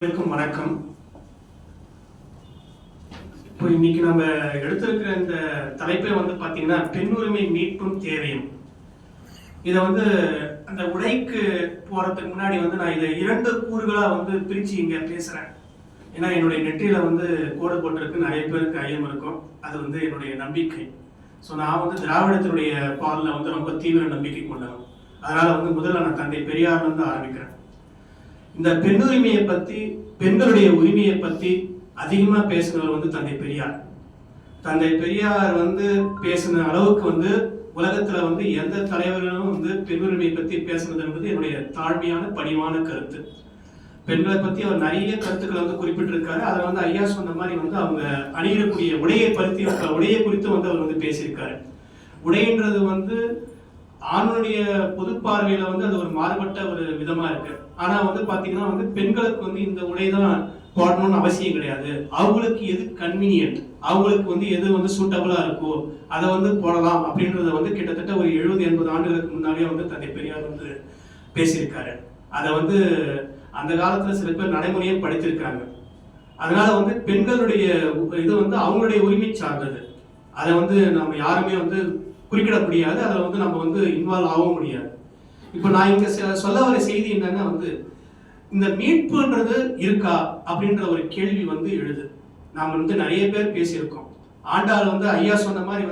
வணக்கம். இப்போ இன்னைக்கு நம்ம எடுத்திருக்கிற இந்த தலைப்பை பாத்தீங்கன்னா பெண் உரிமை மீட்பும் தேவையும். இதை அந்த உடைக்கு போறதுக்கு முன்னாடி நான் இதை 2 கூறுகளா பிரிச்சு இங்க பேசுறேன். ஏன்னா என்னுடைய நெற்றியில கோடு போட்டிருக்கு, நிறைய பேருக்கு ஐயம் இருக்கும். அது என்னுடைய நம்பிக்கை. ஸோ நான் திராவிடத்தினுடைய பாலில் ரொம்ப தீவிர நம்பிக்கை கொண்டவன். அதனால முதல்ல நான் தந்தை பெரியார் ஆரம்பிக்கிறேன். இந்த பெண்ணுரிமையை பத்தி, பெண்களுடைய உரிமையை பத்தி அதிகமா பேசுனவர் தந்தை பெரியார். தந்தை பெரியார் பேசின அளவுக்கு உலகத்துல எந்த தலைவர்களும் பெண்ணுரிமையை பத்தி பேசுனது என்பது என்னுடைய தாழ்மையான பணிவான கருத்து. பெண்களை பத்தி அவர் நிறைய கருத்துக்களை குறிப்பிட்டிருக்காரு. அதை ஐயா சொன்ன மாதிரி அவங்க அணியக்கூடிய உடையை குறித்து அவர் பேசியிருக்காரு. உடைன்றது ஆணுடைய பொது பார்வையில அது ஒரு மாறுபட்ட ஒரு விதமா இருக்கு. ஆனா பாத்தீங்கன்னா பெண்களுக்கு இந்த உடைதான் போடணும்னு அவசியம் கிடையாது. அவங்களுக்கு எது கன்வீனியன்ட், அவங்களுக்கு எது சூட்டபிளா இருக்கோ அதை போடலாம் அப்படின்றத கிட்டத்தட்ட ஒரு 70-80 ஆண்டுகளுக்கு முன்னாடியே தந்தை பெரியார் பேசியிருக்காரு. அதை அந்த காலத்துல சில பேர் நடைமுறையே படித்திருக்காங்க. அதனால பெண்களுடைய இது அவங்களுடைய உரிமை சார்ந்தது. அதை நம்ம யாருமே குறிக்கிட முடியாது. அதில் நம்ம இன்வால்வ் ஆக முடியாது. இப்போ நான் இங்க சொல்ல வர செய்தி என்னன்னா இந்த மீட்புன்றது இருக்கா அப்படின்ற ஒரு கேள்வி எழுது. நாம் நிறைய பேர் பேசியிருக்கோம். ஆண்டாள் ஐயா சொன்ன மாதிரி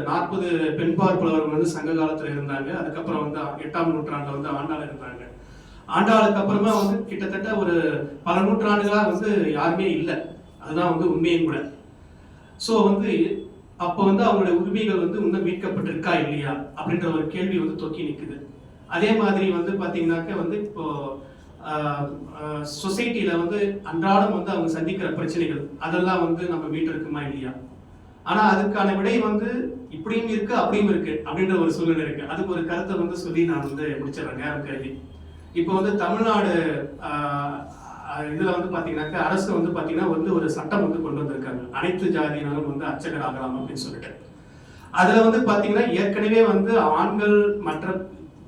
40 பெண் பார்ப்பவர்கள் சங்க காலத்துல இருந்தாங்க. அதுக்கப்புறம் 8ஆம் நூற்றாண்டுல ஆண்டாள் இருந்தாங்க. ஆண்டாளுக்கு அப்புறமா கிட்டத்தட்ட ஒரு பல நூற்றாண்டுகளா யாருமே இல்லை. அதுதான் உண்மையும் கூட. ஸோ அப்போ அவங்களுடைய உரிமைகள் இன்னும் மீட்கப்பட்டிருக்கா இல்லையா அப்படின்ற ஒரு கேள்வி தொக்கி நிற்குது. அதே மாதிரி பாத்தீங்கன்னாக்க இப்போ சொசைட்டில அன்றாடம் அவங்க சந்திக்கிற பிரச்சனைகள் அதெல்லாம் நம்ம மீட்டிருக்குமா இல்லையா? ஆனா அதுக்கான விடை இப்படியும் இருக்கு அப்படியும் இருக்கு அப்படின்ற ஒரு சூழ்நிலை இருக்கு. அதுக்கு ஒரு கருத்தை சொல்லி நான் முடிச்சிடறேன் நேரம் கருதி. இப்போ தமிழ்நாடு இதுல பாத்தீங்கன்னாக்க அரசு பாத்தீங்கன்னா ஒரு சட்டம் கொண்டு வந்திருக்காங்க. அனைத்து ஜாதியினரும் அர்ச்சகர் ஆகலாம் அப்படின்னு சொல்லிட்டு. அதுல பாத்தீங்கன்னா ஏற்கனவே ஆண்கள் மற்ற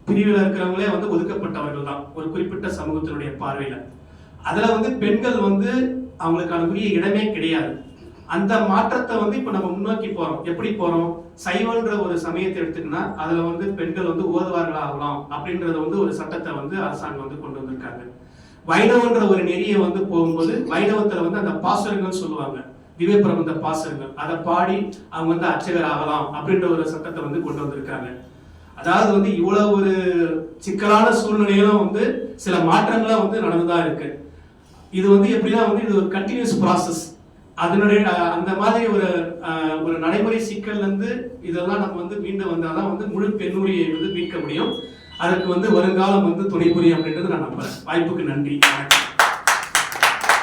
பிரிவில் இருக்கிறவங்களே ஒதுக்கப்பட்டவர்கள் தான் ஒரு குறிப்பிட்ட சமூகத்தினுடைய பார்வையில. அதுல பெண்கள் அவங்களுக்கான உரிய இடமே கிடையாது. அந்த மாற்றத்தை இப்ப நம்ம முன்னோக்கி போறோம். எப்படி போறோம்? சைவன்ற ஒரு சமயத்தை எடுத்துக்கினா அதுல பெண்கள் ஓதுவார்கள் ஆகலாம் அப்படின்றத ஒரு சட்டத்தை அரசாங்கம் கொண்டு வந்திருக்காங்க. வைணவன்ற ஒரு நெறிய போகும்போது வைணவத்துல அந்த பாசுரங்கள் சொல்லுவாங்க, திவ்ய பிரபந்த பாசுரங்கள். அதை பாடி அவங்க அர்ச்சகர் ஆகலாம் அப்படின்ற ஒரு சட்டத்தை கொண்டு வந்திருக்காங்க. அதாவது இவ்வளவு ஒரு சிக்கலான சூழ்நிலையிலும் சில மாற்றங்களும் நடந்துதான் இருக்கு. இது எப்படின்னா இது ஒரு கண்டினியூஸ் ப்ராசஸ். அதனுடைய அந்த மாதிரி ஒரு நடைமுறை சிக்கல் இதெல்லாம் நம்ம மீண்டு வந்தாதான் முழு பெண்ணுரியை மீட்க முடியும். அதற்கு வருங்காலம் துணை புரியும் அப்படின்றது நான் நம்புறேன். வாய்ப்புக்கு நன்றி.